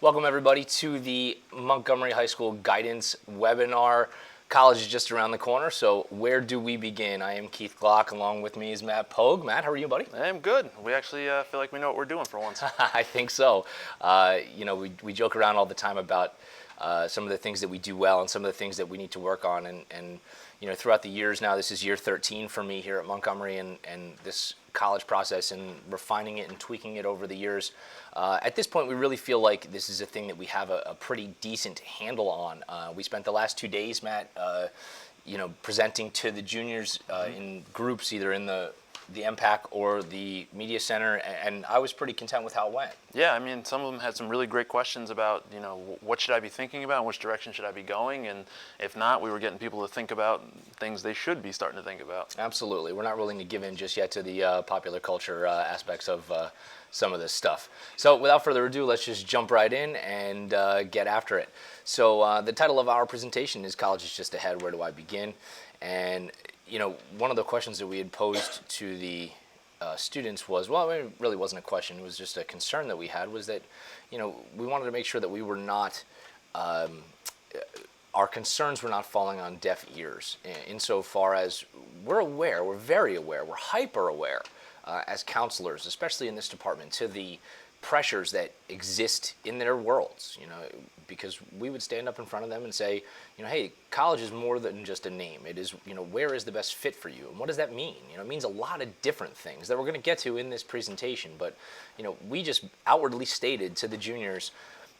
Welcome everybody to the Montgomery High School Guidance webinar. College is just around the corner, so where do we begin? I am Keith Glock, along with me is Matt Pogue. Matt, how are you, buddy? I'm good. We actually feel like we know what we're doing for once. I think so. We joke around all the time about some of the things that we do well and some of the things that we need to work on. And throughout the years now, this is year 13 for me here at Montgomery, and this college process and refining it and tweaking it over the years. At this point, we really feel like this is a thing that we have a pretty decent handle on. We spent the last 2 days, Matt, presenting to the juniors in groups, either in the MPAC or the Media Center, and I was pretty content with how it went. Yeah, I mean, some of them had some really great questions about, what should I be thinking about, and which direction should I be going, and if not, we were getting people to think about things they should be starting to think about. Absolutely. We're not willing to give in just yet to the popular culture aspects of some of this stuff. So without further ado, let's just jump right in and get after it. So the title of our presentation is College is Just Ahead, Where Do I Begin? And one of the questions that we had posed to the students was, well, it really wasn't a question, it was just a concern that we had, was that, we wanted to make sure that we were not, our concerns were not falling on deaf ears, insofar as we're very aware, we're hyper aware as counselors, especially in this department, to the pressures that exist in their worlds, because we would stand up in front of them and say, hey, college is more than just a name. It is, where is the best fit for you? And what does that mean? It means a lot of different things that we're going to get to in this presentation. But, we just outwardly stated to the juniors,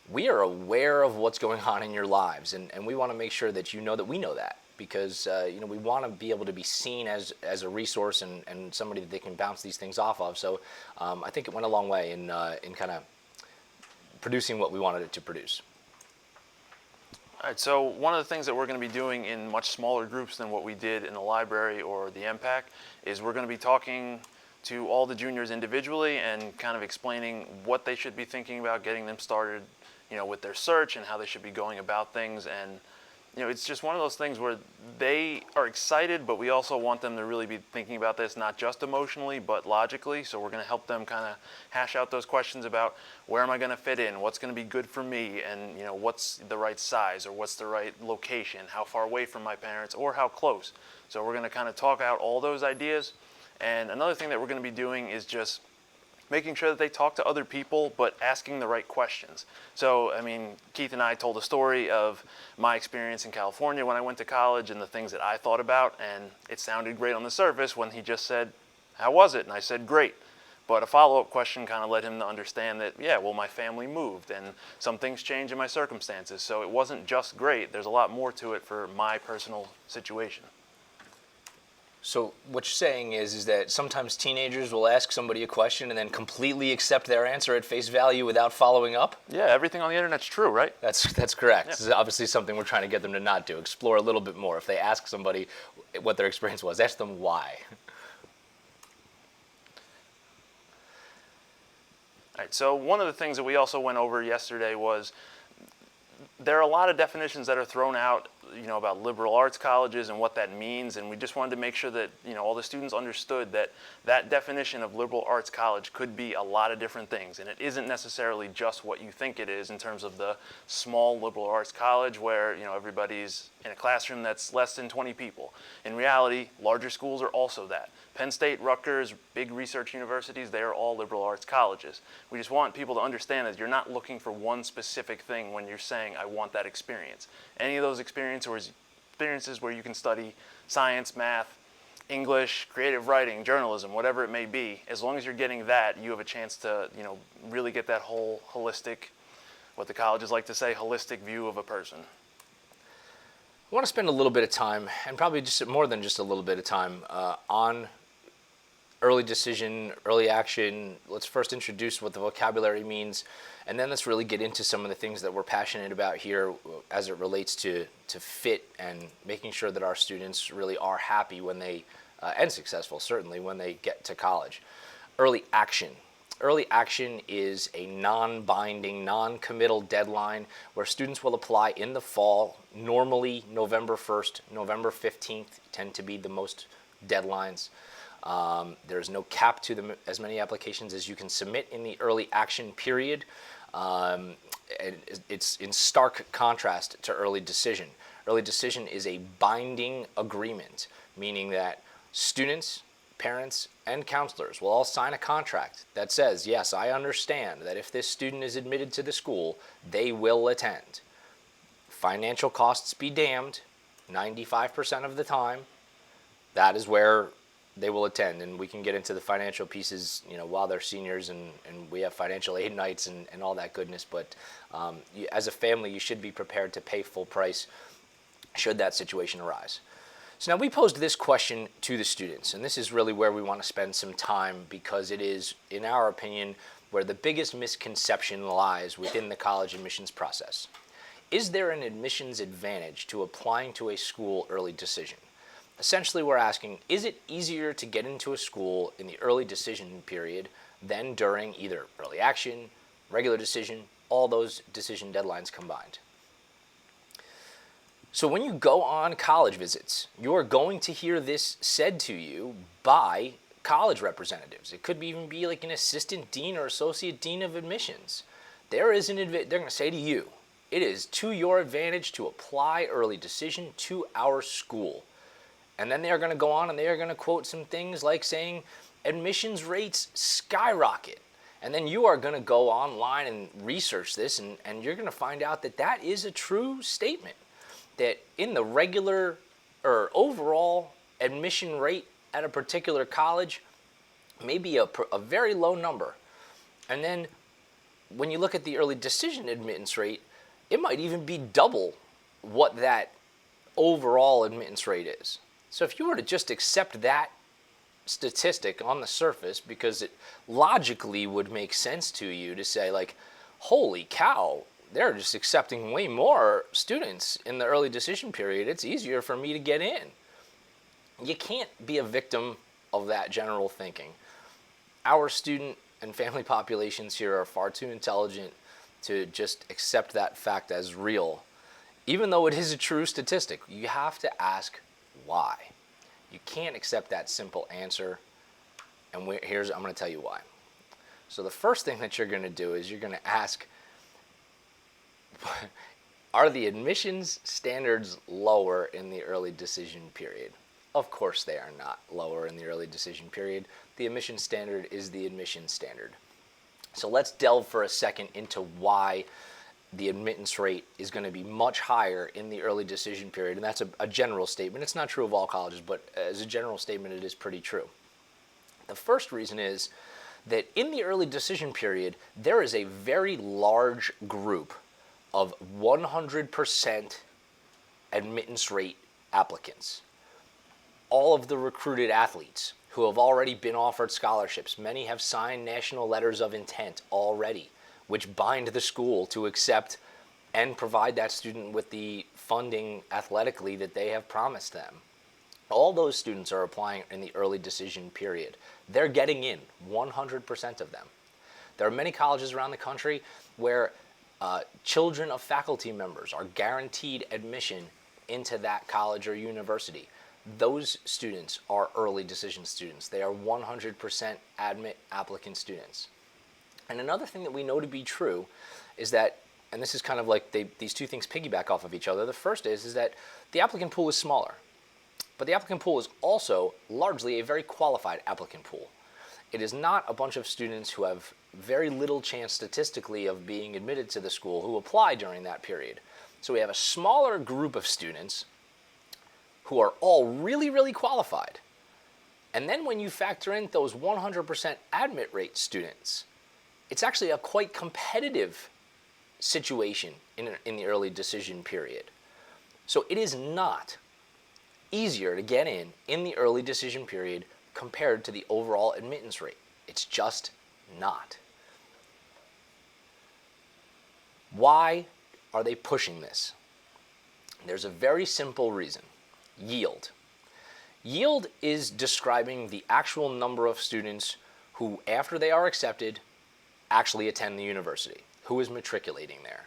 we are aware of what's going on in your lives. And we want to make sure that you know that we know that. Because we want to be able to be seen as a resource and somebody that they can bounce these things off of. So I think it went a long way in kind of producing what we wanted it to produce. All right, so one of the things that we're going to be doing in much smaller groups than what we did in the library or the MPAC is we're going to be talking to all the juniors individually and kind of explaining what they should be thinking about, getting them started, with their search and how they should be going about things. And it's just one of those things where they are excited, but we also want them to really be thinking about this, not just emotionally, but logically. So we're going to help them kind of hash out those questions about where am I going to fit in, what's going to be good for me, and what's the right size, or what's the right location, how far away from my parents, or how close. So we're going to kind of talk out all those ideas. And another thing that we're going to be doing is just making sure that they talk to other people, but asking the right questions. So, I mean, Keith and I told a story of my experience in California when I went to college and the things that I thought about, and it sounded great on the surface when he just said, how was it? And I said, great. But a follow-up question kind of led him to understand that, yeah, well, my family moved and some things changed in my circumstances. So it wasn't just great. There's a lot more to it for my personal situation. So what you're saying is that sometimes teenagers will ask somebody a question and then completely accept their answer at face value without following up? Yeah, everything on the internet's true, right? That's correct. Yeah. This is obviously something we're trying to get them to not do. Explore a little bit more. If they ask somebody what their experience was, ask them why. All right, so one of the things that we also went over yesterday was there are a lot of definitions that are thrown out, about liberal arts colleges and what that means, and we just wanted to make sure that, all the students understood that that definition of liberal arts college could be a lot of different things, and it isn't necessarily just what you think it is in terms of the small liberal arts college where, everybody's in a classroom that's less than 20 people. In reality, larger schools are also that. Penn State, Rutgers, big research universities, they are all liberal arts colleges. We just want people to understand that you're not looking for one specific thing when you're saying, I want that experience. Any of those experiences where you can study science, math, English, creative writing, journalism, whatever it may be, as long as you're getting that, you have a chance to, really get that whole holistic, what the colleges like to say, holistic view of a person. I want to spend a little bit of time, and probably just more than just a little bit of time, on early decision, early action. Let's first introduce what the vocabulary means, and then let's really get into some of the things that we're passionate about here as it relates to fit and making sure that our students really are happy when they, and successful certainly, when they get to college. Early action. Early action is a non-binding, non-committal deadline where students will apply in the fall. Normally November 1st, November 15th tend to be the most deadlines. There's no cap to as many applications as you can submit in the early action period. and it's in stark contrast to early decision. Early decision is a binding agreement, meaning that students, parents, and counselors will all sign a contract that says, yes, I understand that if this student is admitted to the school, they will attend. Financial costs be damned, 95% of the time, that is where they will attend. And we can get into the financial pieces, while they're seniors, and we have financial aid nights and all that goodness. But as a family, you should be prepared to pay full price should that situation arise. So now we posed this question to the students, and this is really where we want to spend some time, because it is, in our opinion, where the biggest misconception lies within the college admissions process. Is there an admissions advantage to applying to a school early decision? Essentially, we're asking, is it easier to get into a school in the early decision period than during either early action, regular decision, all those decision deadlines combined? So when you go on college visits, you're going to hear this said to you by college representatives. It could even be like an assistant dean or associate dean of admissions. They're going to say to you, it is to your advantage to apply early decision to our school. And then they are going to go on and they are going to quote some things like saying admissions rates skyrocket. And then you are going to go online and research this, and you're going to find out that that is a true statement. That in the regular or overall admission rate at a particular college may be a very low number. And then when you look at the early decision admittance rate, it might even be double what that overall admittance rate is. So if you were to just accept that statistic on the surface, because it logically would make sense to you to say, like, holy cow, they're just accepting way more students in the early decision period, it's easier for me to get in. You can't be a victim of that general thinking. Our student and family populations here are far too intelligent to just accept that fact as real. Even though it is a true statistic, you have to ask why. You can't accept that simple answer, and I'm going to tell you why. So the first thing that you're going to do is you're going to ask, are the admissions standards lower in the early decision period? Of course they are not lower in the early decision period. The admission standard is the admission standard. So let's delve for a second into why the admittance rate is going to be much higher in the early decision period. And that's a general statement. It's not true of all colleges, but as a general statement, it is pretty true. The first reason is that in the early decision period, there is a very large group of 100% admittance rate applicants. All of the recruited athletes who have already been offered scholarships, many have signed national letters of intent already, which bind the school to accept and provide that student with the funding athletically that they have promised them. All those students are applying in the early decision period. They're getting in, 100% of them. There are many colleges around the country where children of faculty members are guaranteed admission into that college or university. Those students are early decision students. They are 100% admit applicant students. And another thing that we know to be true is that, and this is kind of like these two things piggyback off of each other. The first is that the applicant pool is smaller, but the applicant pool is also largely a very qualified applicant pool. It is not a bunch of students who have very little chance statistically of being admitted to the school who apply during that period. So we have a smaller group of students who are all really, really qualified. And then when you factor in those 100% admit rate students, it's actually a quite competitive situation in the early decision period. So it is not easier to get in the early decision period compared to the overall admittance rate. It's just not. Why are they pushing this? There's a very simple reason. Yield. Yield is describing the actual number of students who, after they are accepted, actually attend the university, who is matriculating there.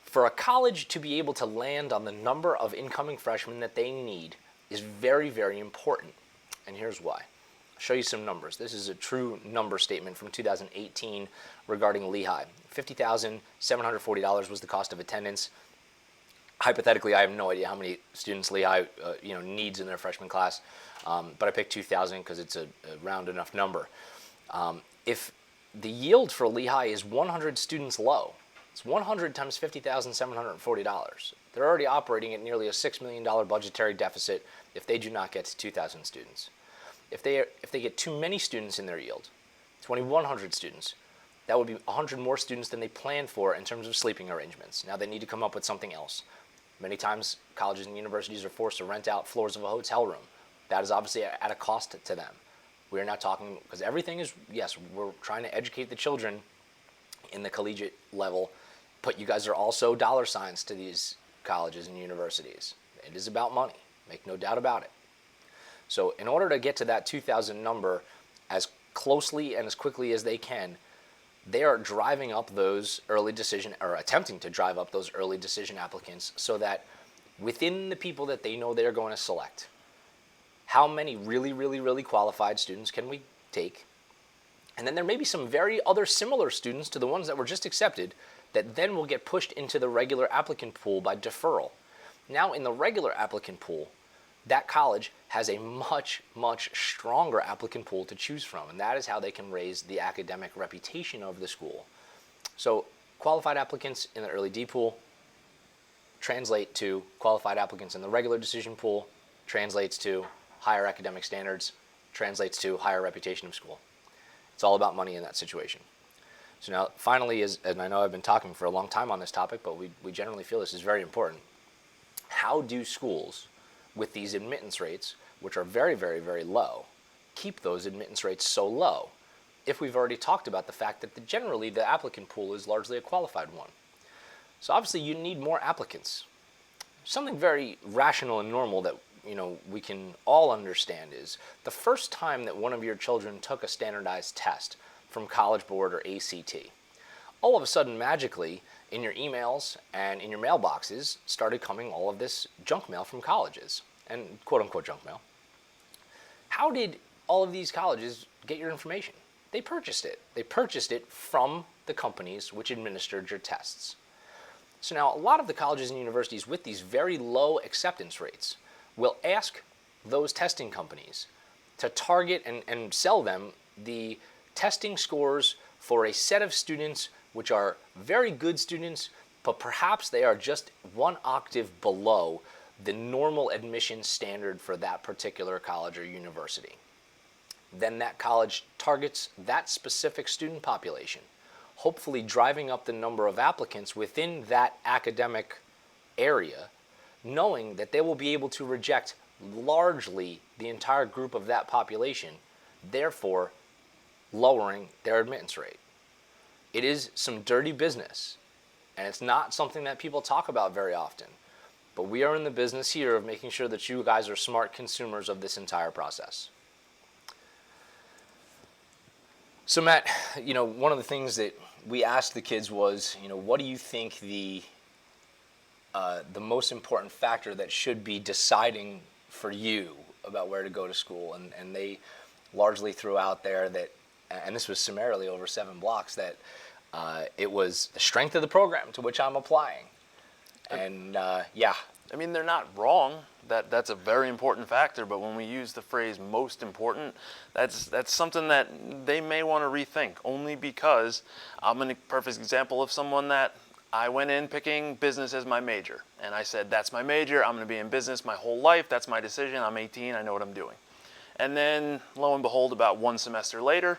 For a college to be able to land on the number of incoming freshmen that they need is very, very important. And here's why. show you some numbers. This is a true number statement from 2018 regarding Lehigh. $50,740 was the cost of attendance. Hypothetically, I have no idea how many students Lehigh needs in their freshman class, but I picked 2,000 because it's a round enough number. If the yield for Lehigh is 100 students low, it's 100 times $50,740. They're already operating at nearly a $6 million budgetary deficit if they do not get to 2,000 students. If they get too many students in their yield, 2,100 students, that would be 100 more students than they planned for in terms of sleeping arrangements. Now they need to come up with something else. Many times colleges and universities are forced to rent out floors of a hotel room. That is obviously at a cost to them. We are not talking, because everything is, yes, we're trying to educate the children in the collegiate level, but you guys are also dollar signs to these colleges and universities. It is about money, make no doubt about it. So in order to get to that 2,000 number as closely and as quickly as they can, they are driving up those early decision, or attempting to drive up those early decision applicants so that within the people that they know they're going to select, how many really, really, really qualified students can we take? And then there may be some very other similar students to the ones that were just accepted that then will get pushed into the regular applicant pool by deferral. Now in the regular applicant pool, that college has a much, much stronger applicant pool to choose from, and that is how they can raise the academic reputation of the school. So qualified applicants in the early D pool translate to qualified applicants in the regular decision pool, translates to higher academic standards, translates to higher reputation of school. It's all about money in that situation. So now finally, and I know I've been talking for a long time on this topic, but we generally feel this is very important. How do schools with these admittance rates, which are very, very, very low, keep those admittance rates so low if we've already talked about the fact that generally the applicant pool is largely a qualified one? So obviously you need more applicants. Something very rational and normal that we can all understand is the first time that one of your children took a standardized test from College Board or ACT, all of a sudden magically in your emails and in your mailboxes started coming all of this junk mail from colleges, and quote unquote junk mail. How did all of these colleges get your information? They purchased it. They purchased it from the companies which administered your tests. So now a lot of the colleges and universities with these very low acceptance rates will ask those testing companies to target and sell them the testing scores for a set of students which are very good students, but perhaps they are just one octave below the normal admission standard for that particular college or university. Then that college targets that specific student population, hopefully driving up the number of applicants within that academic area, knowing that they will be able to reject largely the entire group of that population, therefore lowering their admittance rate. It is some dirty business, and it's not something that people talk about very often. But we are in the business here of making sure that you guys are smart consumers of this entire process. So Matt, one of the things that we asked the kids was, what do you think the most important factor that should be deciding for you about where to go to school? And they largely threw out there that, and this was summarily over 7 blocks, that it was the strength of the program to which I'm applying. And yeah. I mean, they're not wrong. That's a very important factor, but when we use the phrase most important, that's something that they may want to rethink, only because I'm a perfect example of someone that I went in picking business as my major. And I said, that's my major, I'm going to be in business my whole life, that's my decision, I'm 18, I know what I'm doing. And then, lo and behold, about 1 semester later,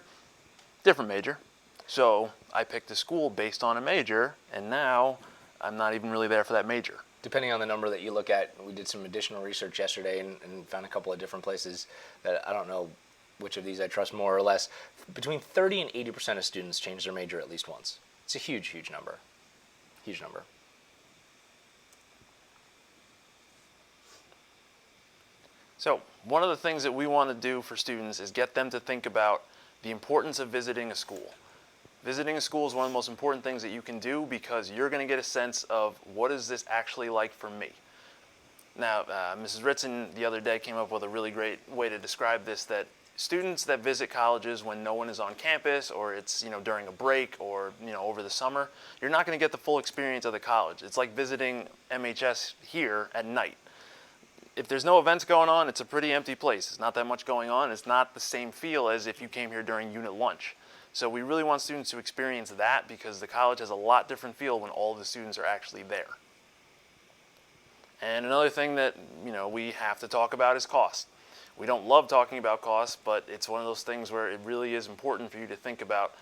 different major. So I picked a school based on a major, and now I'm not even really there for that major. Depending on the number that you look at, we did some additional research yesterday and found a couple of different places that I don't know which of these I trust more or less. Between 30 and 80% of students change their major at least once. It's a huge, huge number. Huge number. So one of the things that we want to do for students is get them to think about the importance of visiting a school. Visiting a school is one of the most important things that you can do because you're going to get a sense of what is this actually like for me. Now, Mrs. Ritson the other day came up with a really great way to describe this, that students that visit colleges when no one is on campus, or it's during a break, or over the summer, you're not going to get the full experience of the college. It's like visiting MHS here at night. If there's no events going on, it's a pretty empty place. It's not that much going on. It's not the same feel as if you came here during unit lunch. So we really want students to experience that, because the college has a lot different feel when all of the students are actually there. And another thing that we have to talk about is cost. We don't love talking about costs, but it's one of those things where it really is important for you to think about,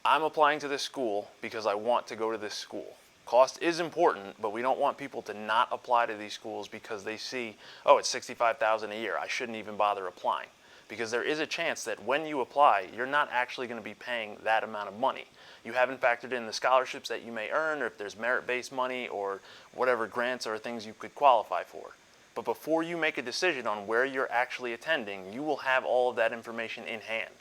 I'm applying to this school because I want to go to this school. Cost is important, but we don't want people to not apply to these schools because they see, oh, it's $65,000 a year, I shouldn't even bother applying. Because there is a chance that when you apply, you're not actually going to be paying that amount of money. You haven't factored in the scholarships that you may earn, or if there's merit-based money, or whatever grants or things you could qualify for. But before you make a decision on where you're actually attending, you will have all of that information in hand.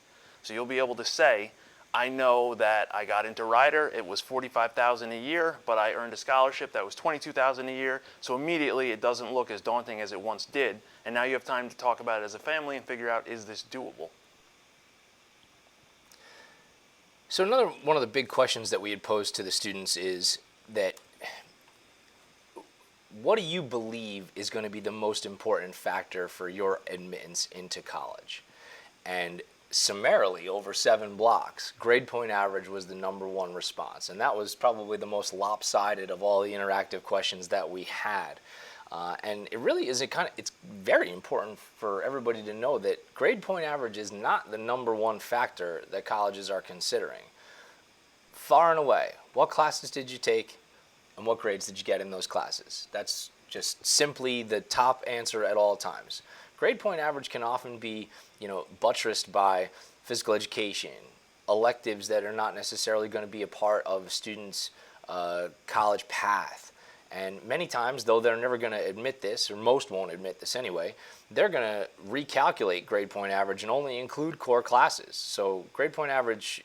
So you'll be able to say, I know that I got into Rider, it was $45,000 a year, but I earned a scholarship that was $22,000 a year, so immediately it doesn't look as daunting as it once did, and now you have time to talk about it as a family and figure out, is this doable? So another one of the big questions that we had posed to the students is that, what do you believe is going to be the most important factor for your admittance into college? And summarily, over 7 blocks, grade point average was the #1 response. And that was probably the most lopsided of all the interactive questions that we had. And it really is it's very important for everybody to know that grade point average is not the #1 factor that colleges are considering. Far and away, what classes did you take and what grades did you get in those classes? That's just simply the top answer at all times. Grade point average can often be, buttressed by physical education, electives that are not necessarily going to be a part of a student's college path. And many times, though they're never going to admit this, or most won't admit this anyway, they're going to recalculate grade point average and only include core classes. So grade point average,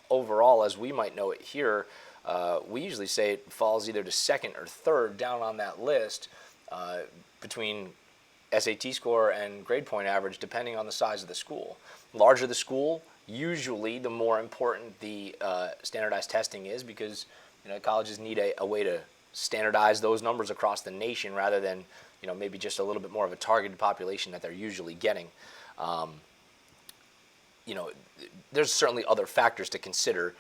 overall, as we might know it here, we usually say it falls either to second or third down on that list between SAT score and grade point average, depending on the size of the school. Larger the school, usually the more important the standardized testing is, because colleges need a way to standardize those numbers across the nation rather than maybe just a little bit more of a targeted population that they're usually getting. There's certainly other factors to consider.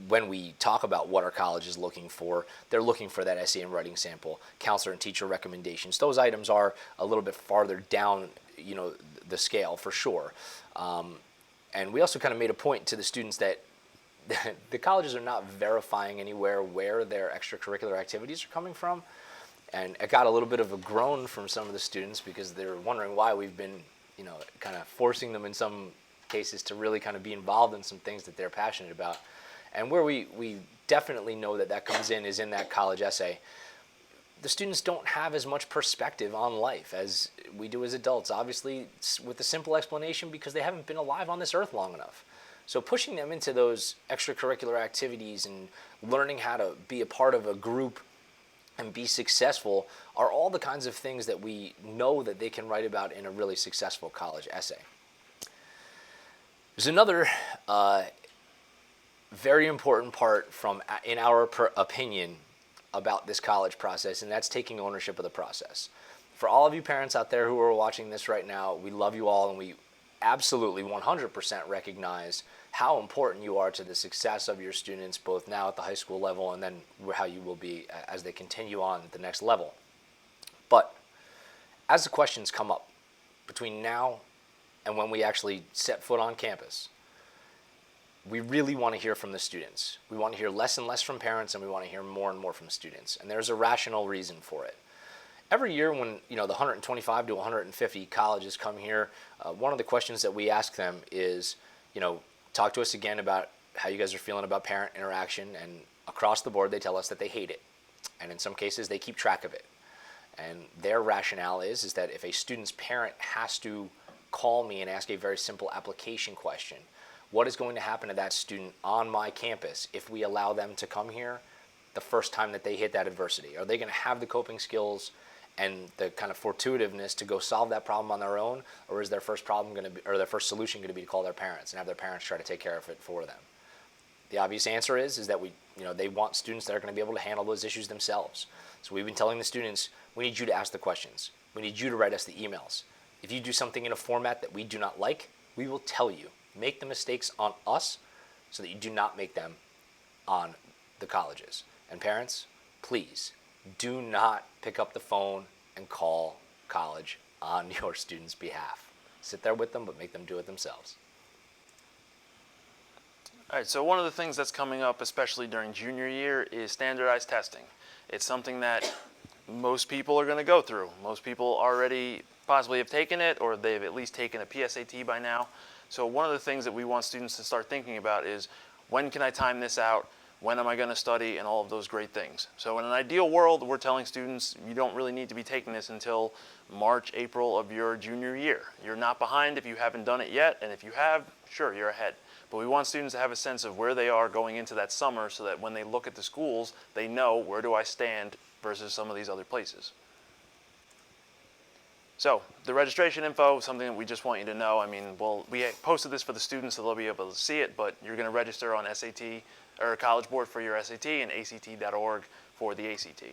When we talk about what our college is looking for, they're looking for that essay and writing sample, counselor and teacher recommendations. Those items are a little bit farther down, the scale for sure. And we also kind of made a point to the students that the colleges are not verifying anywhere where their extracurricular activities are coming from. And it got a little bit of a groan from some of the students because they're wondering why we've been, kind of forcing them in some cases to really kind of be involved in some things that they're passionate about. And where we definitely know that comes in is in that college essay. The students don't have as much perspective on life as we do as adults, obviously with the simple explanation because they haven't been alive on this earth long enough. So pushing them into those extracurricular activities and learning how to be a part of a group and be successful are all the kinds of things that we know that they can write about in a really successful college essay. There's another very important part in our opinion, about this college process, and that's taking ownership of the process. For all of you parents out there who are watching this right now, we love you all, and we absolutely 100% recognize how important you are to the success of your students, both now at the high school level and then how you will be as they continue on at the next level. But as the questions come up between now and when we actually set foot on campus, we really want to hear from the students. We want to hear less and less from parents, and we want to hear more and more from students. And there's a rational reason for it. Every year when the 125 to 150 colleges come here, one of the questions that we ask them is, talk to us again about how you guys are feeling about parent interaction. And across the board, they tell us that they hate it. And in some cases, they keep track of it. And their rationale is that if a student's parent has to call me and ask a very simple application question, what is going to happen to that student on my campus if we allow them to come here the first time that they hit that adversity? Are they going to have the coping skills and the kind of fortuitiveness to go solve that problem on their own, or is their first problem going to be, or their first solution going to be to call their parents and have their parents try to take care of it for them? The obvious answer is that they want students that are going to be able to handle those issues themselves. So we've been telling the students, we need you to ask the questions. We need you to write us the emails. If you do something in a format that we do not like, we will tell you. Make the mistakes on us so that you do not make them on the colleges. And parents, please do not pick up the phone and call college on your students' behalf. Sit there with them, but make them do it themselves. All right, so one of the things that's coming up, especially during junior year, is standardized testing. It's something that most people are going to go through. Most people already possibly have taken it, or they've at least taken a PSAT by now. So one of the things that we want students to start thinking about is, when can I time this out? When am I going to study? And all of those great things. So in an ideal world, we're telling students you don't really need to be taking this until March, April of your junior year. You're not behind if you haven't done it yet, and if you have, sure, you're ahead. But we want students to have a sense of where they are going into that summer so that when they look at the schools, they know, where do I stand versus some of these other places. So the registration info is something that we just want you to know. I mean, we posted this for the students so they'll be able to see it, but you're going to register on SAT or College Board for your SAT and ACT.org for the ACT.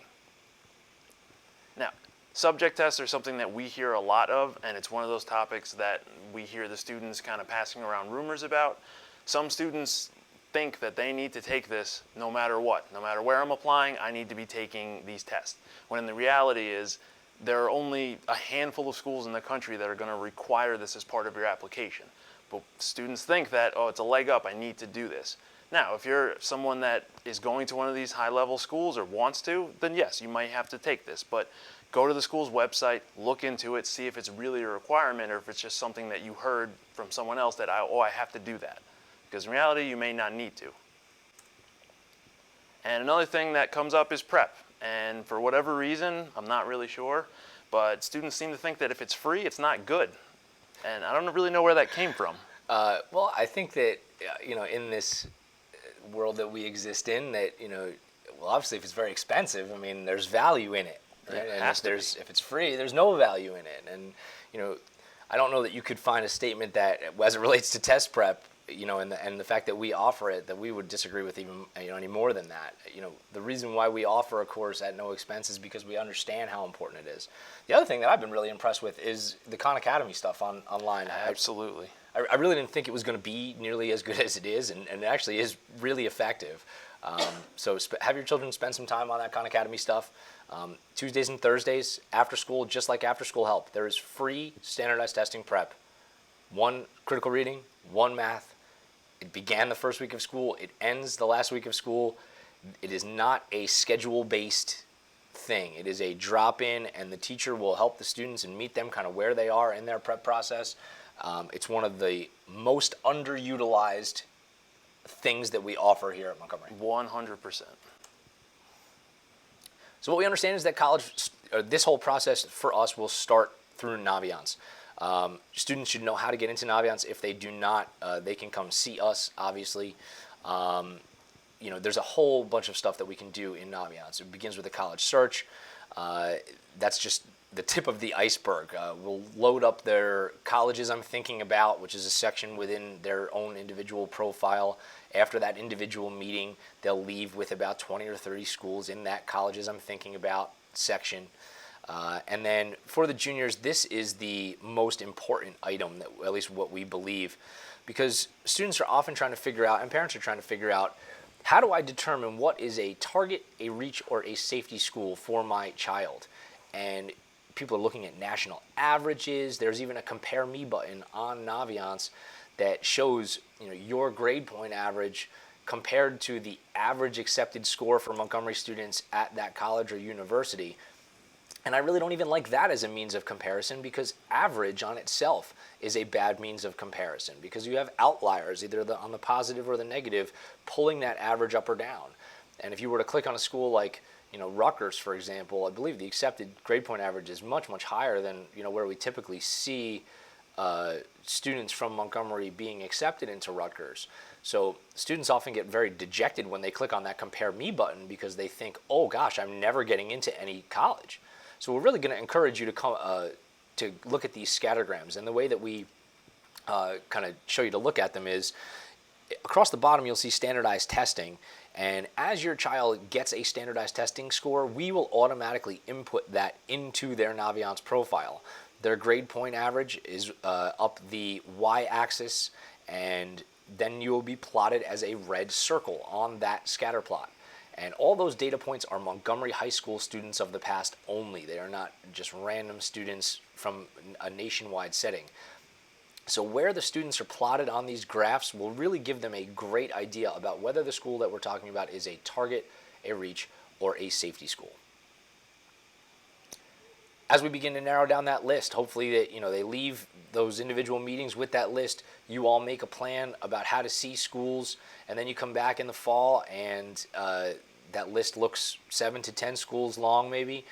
Now, subject tests are something that we hear a lot of, and it's one of those topics that we hear the students kind of passing around rumors about. Some students think that they need to take this no matter what. No matter where I'm applying, I need to be taking these tests. When the reality is, there are only a handful of schools in the country that are going to require this as part of your application. But students think that, oh, it's a leg up, I need to do this. Now, if you're someone that is going to one of these high-level schools or wants to, then yes, you might have to take this. But go to the school's website, look into it, see if it's really a requirement or if it's just something that you heard from someone else that, I have to do that. Because in reality, you may not need to. And another thing that comes up is prep. And for whatever reason, I'm not really sure, but students seem to think that if it's free, it's not good. And I don't really know where that came from. Well, I think that, in this world that we exist in, that, well, obviously if it's very expensive, I mean, there's value in it. Right? And if it's free, there's no value in it. And, I don't know that you could find a statement that, as it relates to test prep, and the fact that we offer it, that we would disagree with even any more than that. The reason why we offer a course at no expense is because we understand how important it is. The other thing that I've been really impressed with is the Khan Academy stuff online. Absolutely. I really didn't think it was going to be nearly as good as it is, and it actually is really effective. So have your children spend some time on that Khan Academy stuff. Tuesdays and Thursdays after school, just like after school help, there is free standardized testing prep. 1 critical reading, 1 math. It began the first week of school. It ends the last week of school. It is not a schedule-based thing. It is a drop-in, and the teacher will help the students and meet them kind of where they are in their prep process. It's one of the most underutilized things that we offer here at Montgomery. 100%. So what we understand is that this whole process for us will start through Naviance. Students should know how to get into Naviance. If they do not, they can come see us, obviously. There's a whole bunch of stuff that we can do in Naviance. It begins with a college search. That's just the tip of the iceberg. We'll load up their colleges I'm thinking about, which is a section within their own individual profile. After that individual meeting, they'll leave with about 20 or 30 schools in that colleges I'm thinking about section. And then for the juniors, this is the most important item, that, at least what we believe, because students are often trying to figure out, and parents are trying to figure out, how do I determine what is a target, a reach, or a safety school for my child? And people are looking at national averages. There's even a Compare Me button on Naviance that shows your grade point average compared to the average accepted score for Montgomery students at that college or university. And I really don't even like that as a means of comparison, because average on itself is a bad means of comparison, because you have outliers, either on the positive or the negative, pulling that average up or down. And if you were to click on a school like Rutgers, for example, I believe the accepted grade point average is much, much higher than where we typically see students from Montgomery being accepted into Rutgers. So students often get very dejected when they click on that Compare Me button, because they think, oh gosh, I'm never getting into any college. So we're really going to encourage you to come to look at these scattergrams. And the way that we kind of show you to look at them is across the bottom you'll see standardized testing. And as your child gets a standardized testing score, we will automatically input that into their Naviance profile. Their grade point average is up the y-axis, and then you will be plotted as a red circle on that scatter plot. And all those data points are Montgomery High School students of the past only. They are not just random students from a nationwide setting. So where the students are plotted on these graphs will really give them a great idea about whether the school that we're talking about is a target, a reach, or a safety school. As we begin to narrow down that list, hopefully that they leave those individual meetings with that list. You all make a plan about how to see schools, and then you come back in the fall, and that list looks 7 to 10 schools long, maybe.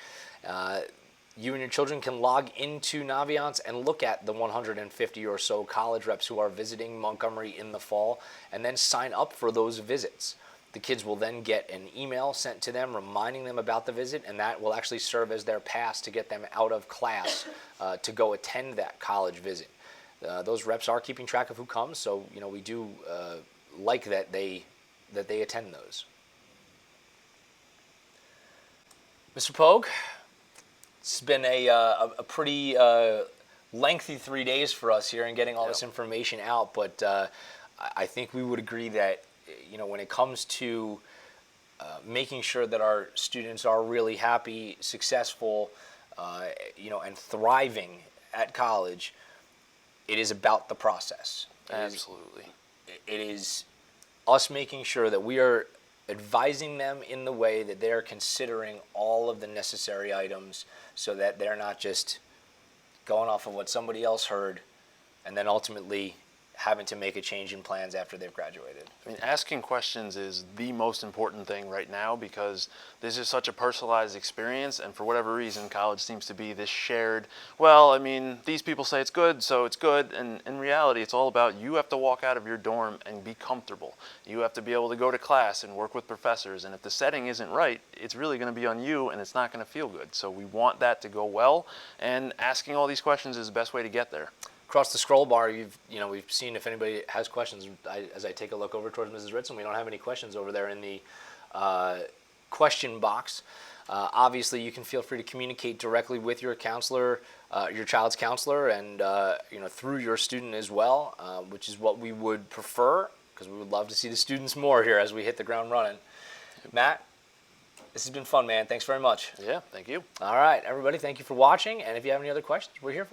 You and your children can log into Naviance and look at the 150 or so college reps who are visiting Montgomery in the fall, and then sign up for those visits. The kids will then get an email sent to them reminding them about the visit, and that will actually serve as their pass to get them out of class to go attend that college visit. Those reps are keeping track of who comes, so we do like that they attend those. Mr. Pogue, it's been a pretty lengthy 3 days for us here in getting all this information out, but I think we would agree that when it comes to making sure that our students are really happy, successful, and thriving at college, it is about the process. Absolutely. It is us making sure that we are advising them in the way that they're considering all of the necessary items, so that they're not just going off of what somebody else heard and then ultimately having to make a change in plans after they've graduated. I mean, asking questions is the most important thing right now, because this is such a personalized experience, and for whatever reason, college seems to be this shared, well, I mean, these people say it's good, so it's good, and in reality, it's all about you have to walk out of your dorm and be comfortable. You have to be able to go to class and work with professors, and if the setting isn't right, it's really going to be on you, and it's not going to feel good. So we want that to go well, and asking all these questions is the best way to get there. Across the scroll bar, we've seen if anybody has questions. As I take a look over towards Mrs. Ritson, we don't have any questions over there in the question box. Obviously, you can feel free to communicate directly with your counselor, your child's counselor, and through your student as well, which is what we would prefer, because we would love to see the students more here as we hit the ground running. Matt, this has been fun, man. Thanks very much. Yeah, thank you. All right, everybody, thank you for watching, and if you have any other questions, we're here for you.